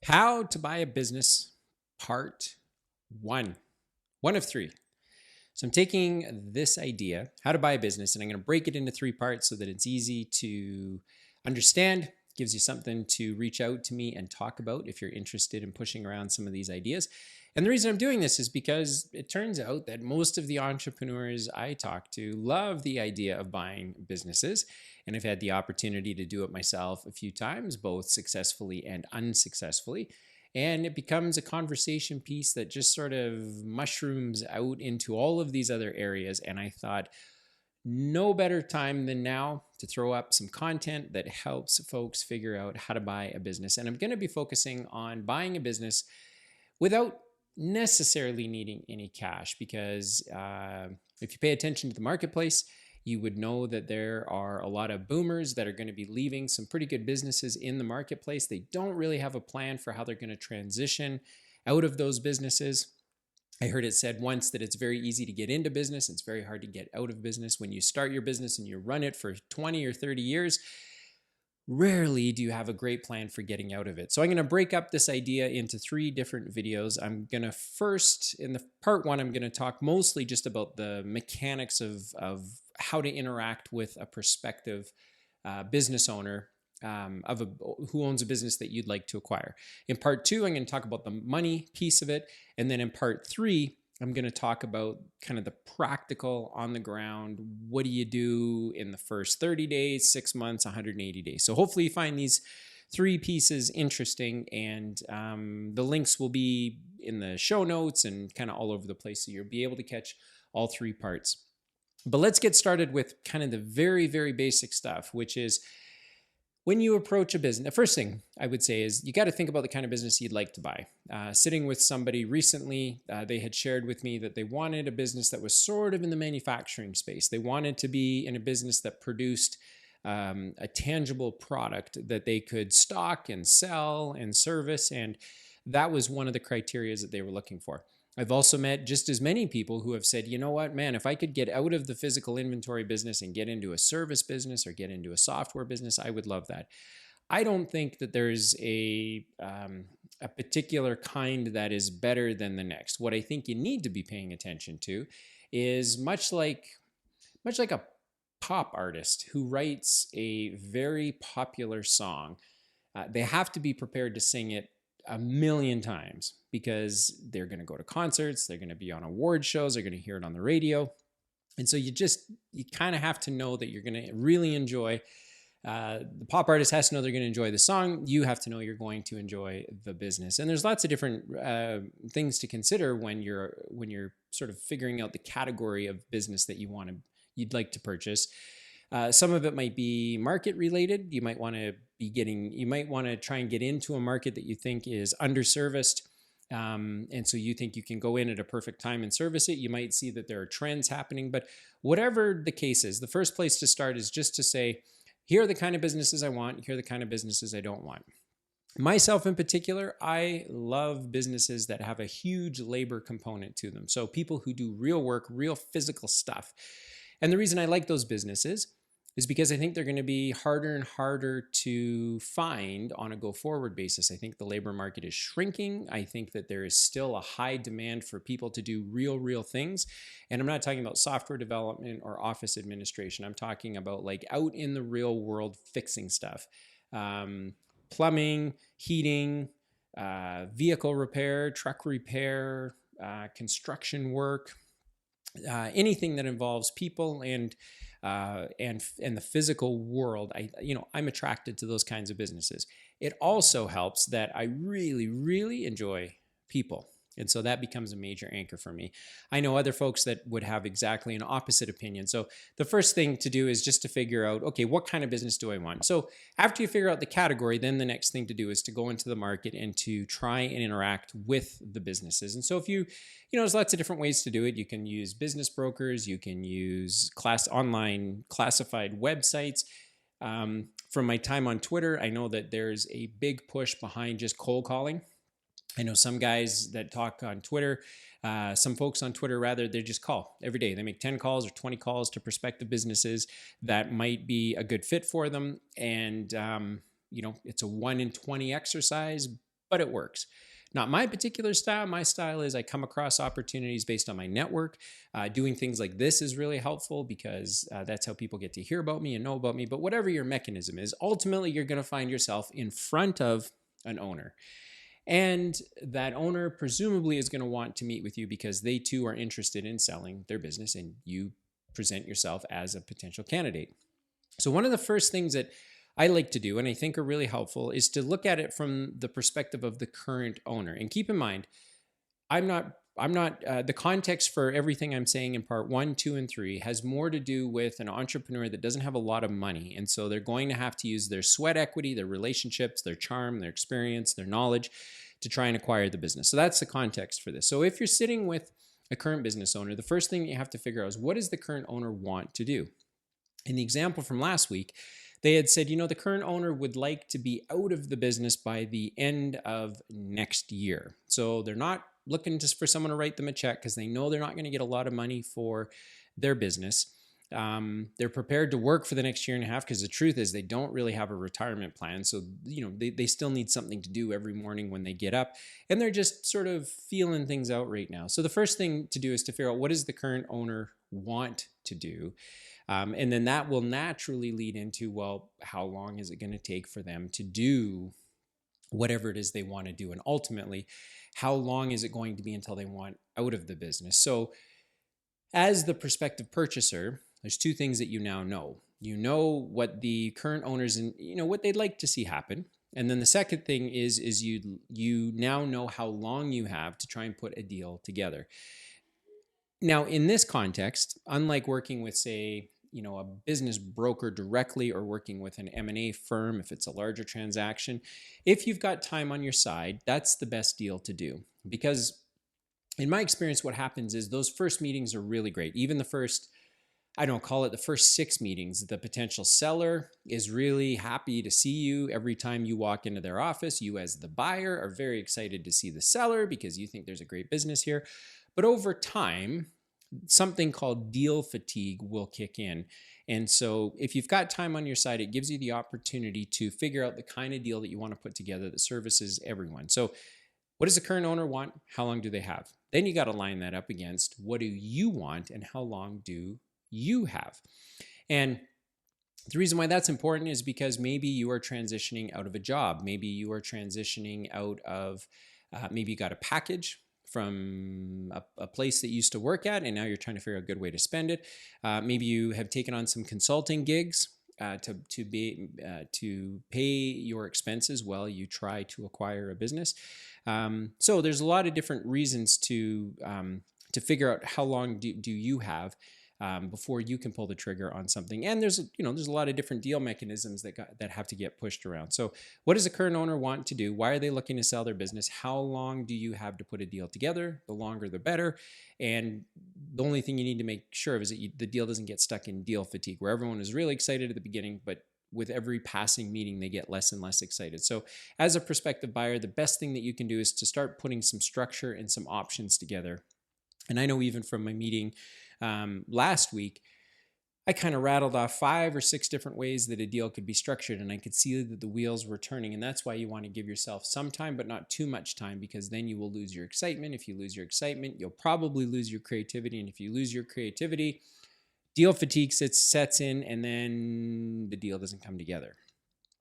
How to buy a business, part one of three. So I'm taking this idea, how to buy a business, and I'm going to break it into three parts so that it's easy to understand, gives you something to reach out to me and talk about if you're interested in pushing around some of these ideas. And the reason I'm doing this is because it turns out that most of the entrepreneurs I talk to love the idea of buying businesses. And I've had the opportunity to do it myself a few times, both successfully and unsuccessfully. And it becomes a conversation piece that just sort of mushrooms out into all of these other areas. And I thought, no better time than now to throw up some content that helps folks figure out how to buy a business. And I'm going to be focusing on buying a business without necessarily needing any cash, because if you pay attention to the marketplace, you would know that there are a lot of boomers that are going to be leaving some pretty good businesses in the marketplace. They don't really have a plan for how they're going to transition out of those businesses. I heard it said once that it's very easy to get into business. It's very hard to get out of business. When you start your business and you run it for 20 or 30 years, rarely do you have a great plan for getting out of it. So I'm going to break up this idea into three different videos. I'm going to first, in the part one, I'm going to talk mostly just about the mechanics of how to interact with a prospective business owner who owns a business that you'd like to acquire. In part two, I'm going to talk about the money piece of it. And then in part three, I'm going to talk about kind of the practical on the ground. What do you do in the first 30 days, 6 months, 180 days? So hopefully you find these three pieces interesting, and the links will be in the show notes and kind of all over the place. So you'll be able to catch all three parts. But let's get started with kind of the very, very basic stuff, which is when you approach a business, the first thing I would say is you got to think about the kind of business you'd like to buy. Sitting with somebody recently, they had shared with me that they wanted a business that was sort of in the manufacturing space. They wanted to be in a business that produced a tangible product that they could stock and sell and service. And that was one of the criteria that they were looking for. I've also met just as many people who have said, you know what, man, if I could get out of the physical inventory business and get into a service business or get into a software business, I would love that. I don't think that there's a particular kind that is better than the next. What I think you need to be paying attention to is much like a pop artist who writes a very popular song. They have to be prepared to sing it a million times, because they're going to go to concerts, they're going to be on award shows, they're going to hear it on the radio. And so you kind of have to know that you're going to really enjoy. The pop artist has to know they're going to enjoy the song. You have to know you're going to enjoy the business. And there's lots of different things to consider when you're sort of figuring out the category of business that you'd like to purchase. Some of it might be market related. You might want to try and get into a market that you think is underserviced. And so you think you can go in at a perfect time and service it. You might see that there are trends happening, but whatever the case is, the first place to start is just to say, here are the kind of businesses I want. Here are the kind of businesses I don't want. Myself in particular, I love businesses that have a huge labor component to them. So people who do real work, real physical stuff. And the reason I like those businesses is because I think they're going to be harder and harder to find on a go-forward basis. I think the labor market is shrinking. I think that there is still a high demand for people to do real things. And I'm not talking about software development or office administration. I'm talking about like out in the real world fixing stuff. Plumbing, heating, vehicle repair, truck repair, construction work, anything that involves people and the physical world. I'm attracted to those kinds of businesses. It also helps that I really enjoy people. And so that becomes a major anchor for me. I know other folks that would have exactly an opposite opinion. So the first thing to do is just to figure out, okay, what kind of business do I want? So after you figure out the category, then the next thing to do is to go into the market and to try and interact with the businesses. And so if there's lots of different ways to do it. You can use business brokers. You can use online classified websites. From my time on Twitter, I know that there's a big push behind just cold calling. I know some guys that talk on Twitter, some folks on Twitter, rather, they just call every day. They make 10 calls or 20 calls to prospective businesses that might be a good fit for them. And, it's a 1 in 20 exercise, but it works. Not my particular style. My style is I come across opportunities based on my network. Doing things like this is really helpful because that's how people get to hear about me and know about me. But whatever your mechanism is, ultimately you're going to find yourself in front of an owner. And that owner presumably is going to want to meet with you because they too are interested in selling their business and you present yourself as a potential candidate. So one of the first things that I like to do and I think are really helpful is to look at it from the perspective of the current owner. And keep in mind, I'm not the context for everything I'm saying in part 1, 2, and 3 has more to do with an entrepreneur that doesn't have a lot of money. And so they're going to have to use their sweat equity, their relationships, their charm, their experience, their knowledge to try and acquire the business. So that's the context for this. So if you're sitting with a current business owner, the first thing you have to figure out is what does the current owner want to do? In the example from last week, they had said, the current owner would like to be out of the business by the end of next year. So they're not looking just for someone to write them a check because they know they're not going to get a lot of money for their business. They're prepared to work for the next year and a half because the truth is they don't really have a retirement plan. So, they still need something to do every morning when they get up and they're just sort of feeling things out right now. So the first thing to do is to figure out what does the current owner want to do? And then that will naturally lead into, well, how long is it going to take for them to do whatever it is they want to do? And ultimately, how long is it going to be until they want out of the business? So as the prospective purchaser, there's two things that you now know. You know what the current owners and what they'd like to see happen. And then the second thing is you now know how long you have to try and put a deal together. Now, in this context, unlike working with, say, a business broker directly or working with an M&A firm, if it's a larger transaction, if you've got time on your side, that's the best deal to do. Because in my experience, what happens is those first meetings are really great. Even the first, call it the first 6 meetings, the potential seller is really happy to see you every time you walk into their office. You as the buyer are very excited to see the seller because you think there's a great business here. But over time, something called deal fatigue will kick in. And so if you've got time on your side, it gives you the opportunity to figure out the kind of deal that you want to put together that services everyone. So what does the current owner want? How long do they have? Then you got to line that up against what do you want and how long do you have? And the reason why that's important is because maybe you are transitioning out of a job. Maybe you are transitioning out of, maybe you got a package from a place that you used to work at, and now you're trying to figure out a good way to spend it. Maybe you have taken on some consulting gigs to pay your expenses while you try to acquire a business. So there's a lot of different reasons to figure out how long do you have before you can pull the trigger on something. And there's a lot of different deal mechanisms that have to get pushed around. So what does the current owner want to do? Why are they looking to sell their business? How long do you have to put a deal together? The longer, the better. And the only thing you need to make sure of is that the deal doesn't get stuck in deal fatigue, where everyone is really excited at the beginning, but with every passing meeting, they get less and less excited. So as a prospective buyer, the best thing that you can do is to start putting some structure and some options together. And I know even from my meeting last week, I kind of rattled off 5 or 6 different ways that a deal could be structured, and I could see that the wheels were turning. And that's why you want to give yourself some time, but not too much time, because then you will lose your excitement. If you lose your excitement, you'll probably lose your creativity. And if you lose your creativity, deal fatigue sets in, and then the deal doesn't come together.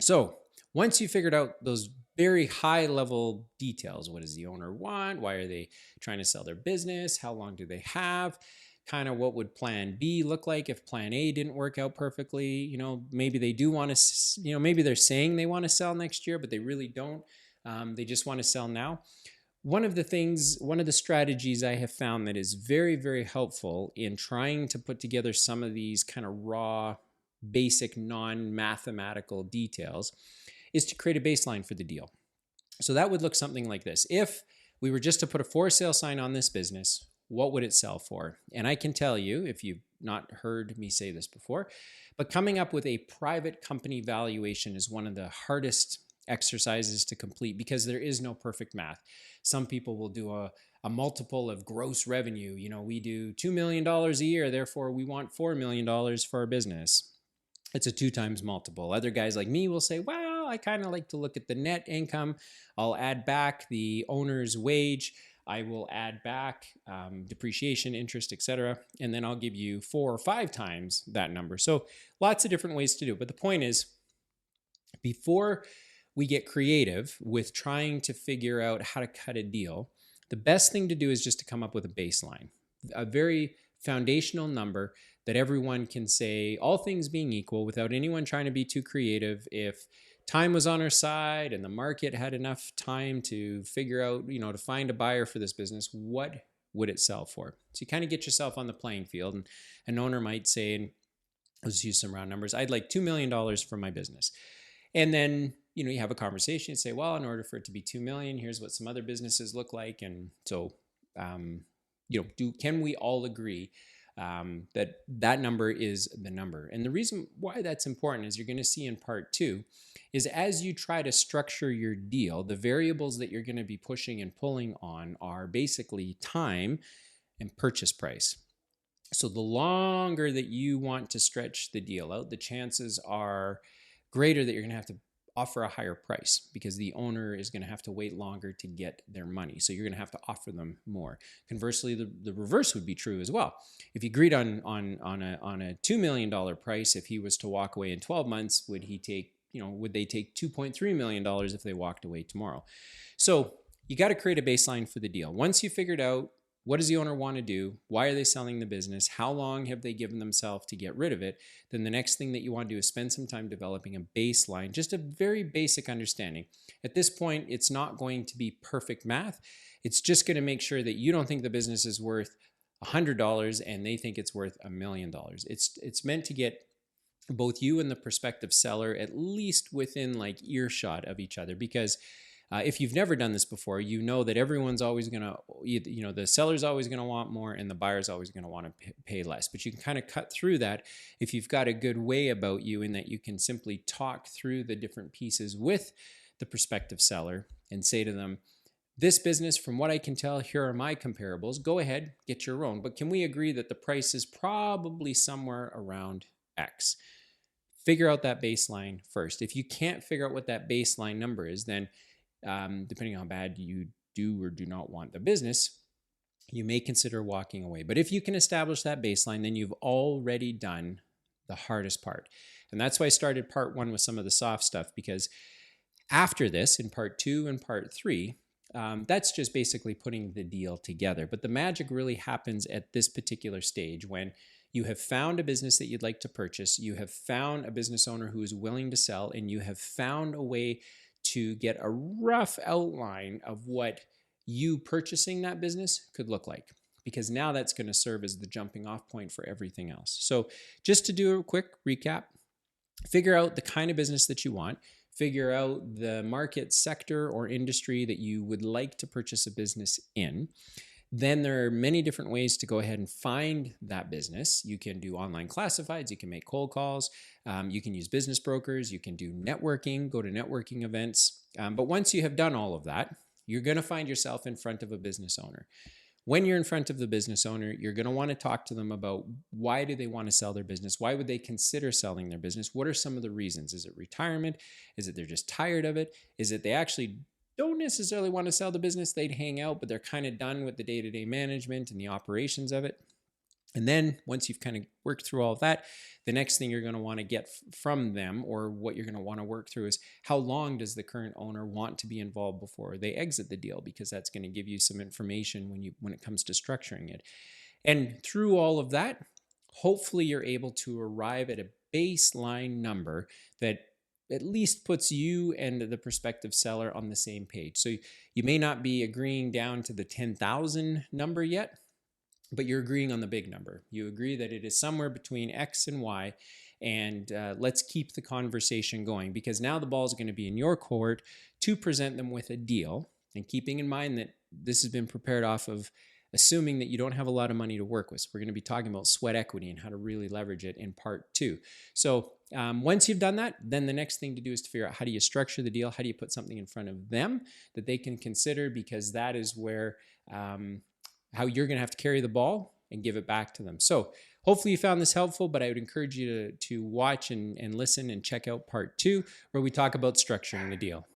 So once you figured out those very high level details, what does the owner want? Why are they trying to sell their business? How long do they have? Kind of what would plan B look like if plan A didn't work out perfectly? Maybe they do want to, maybe they're saying they want to sell next year, but they really don't. They just want to sell now. One of the strategies I have found that is very, very helpful in trying to put together some of these kind of raw, basic, non-mathematical details is to create a baseline for the deal. So that would look something like this. If we were just to put a for sale sign on this business, what would it sell for? And I can tell you, if you've not heard me say this before, but coming up with a private company valuation is one of the hardest exercises to complete because there is no perfect math. Some people will do a multiple of gross revenue. We do $2 million a year, therefore we want $4 million for our business. It's a 2 times multiple. Other guys like me will say, well, I kind of like to look at the net income. I'll add back the owner's wage. I will add back depreciation, interest, etc. And then I'll give you 4 or 5 times that number. So lots of different ways to do it. But the point is, before we get creative with trying to figure out how to cut a deal, the best thing to do is just to come up with a baseline, a very foundational number that everyone can say, all things being equal, without anyone trying to be too creative. If time was on our side and the market had enough time to figure out, to find a buyer for this business, what would it sell for? So you kind of get yourself on the playing field, and an owner might say, and let's use some round numbers, I'd like $2 million for my business. And then, you have a conversation and say, well, in order for it to be 2 million, here's what some other businesses look like. And so, can we all agree that number is the number? And the reason why that's important, as you're going to see in part 2, is as you try to structure your deal, the variables that you're going to be pushing and pulling on are basically time and purchase price. So the longer that you want to stretch the deal out, the chances are greater that you're going to have to offer a higher price, because the owner is going to have to wait longer to get their money. So you're going to have to offer them more. Conversely, the reverse would be true as well. If you agreed on a $2 million price, if he was to walk away in 12 months, would they take $2.3 million if they walked away tomorrow? So you got to create a baseline for the deal. Once you figured out, what does the owner want to do? Why are they selling the business? How long have they given themselves to get rid of it? Then the next thing that you want to do is spend some time developing a baseline, just a very basic understanding. At this point, it's not going to be perfect math. It's just going to make sure that you don't think the business is worth $100 and they think it's worth $1 million. It's meant to get both you and the prospective seller at least within earshot of each other, because if you've never done this before, you know that everyone's always going to, the seller's always going to want more and the buyer's always going to want to pay less. But you can kind of cut through that if you've got a good way about you, in that you can simply talk through the different pieces with the prospective seller and say to them, this business, from what I can tell, here are my comparables. Go ahead, get your own. But can we agree that the price is probably somewhere around X? Figure out that baseline first. If you can't figure out what that baseline number is, then depending on how bad you do or do not want the business, you may consider walking away. But if you can establish that baseline, then you've already done the hardest part. And that's why I started part 1 with some of the soft stuff, because after this, in part 2 and part 3, that's just basically putting the deal together. But the magic really happens at this particular stage, when you have found a business that you'd like to purchase, you have found a business owner who is willing to sell, and you have found a way to get a rough outline of what you purchasing that business could look like, because now that's going to serve as the jumping off point for everything else. So just to do a quick recap, figure out the kind of business that you want, figure out the market sector or industry that you would like to purchase a business in. Then there are many different ways to go ahead and find that business. You can do online classifieds, you can make cold calls, you can use business brokers, you can do networking, go to networking events. But once you have done all of that, you're going to find yourself in front of a business owner. When you're in front of the business owner, you're going to want to talk to them about, why do they want to sell their business? Why would they consider selling their business? What are some of the reasons? Is it retirement? Is it they're just tired of it? Is it they actually don't necessarily want to sell the business? They'd hang out, but they're kind of done with the day-to-day management and the operations of it. And then once you've kind of worked through all of that, the next thing you're going to want to get from them, or what you're going to want to work through, is how long does the current owner want to be involved before they exit the deal, because that's going to give you some information when it comes to structuring it. And through all of that, hopefully you're able to arrive at a baseline number that at least puts you and the prospective seller on the same page. So you may not be agreeing down to the 10,000 number yet, but you're agreeing on the big number. You agree that it is somewhere between X and Y, and let's keep the conversation going, because now the ball is going to be in your court to present them with a deal, and keeping in mind that this has been prepared off of assuming that you don't have a lot of money to work with. So we're going to be talking about sweat equity and how to really leverage it in part 2. So once you've done that, then the next thing to do is to figure out, how do you structure the deal? How do you put something in front of them that they can consider? Because that is where how you're going to have to carry the ball and give it back to them. So hopefully you found this helpful, but I would encourage you to watch and listen and check out part 2, where we talk about structuring the deal.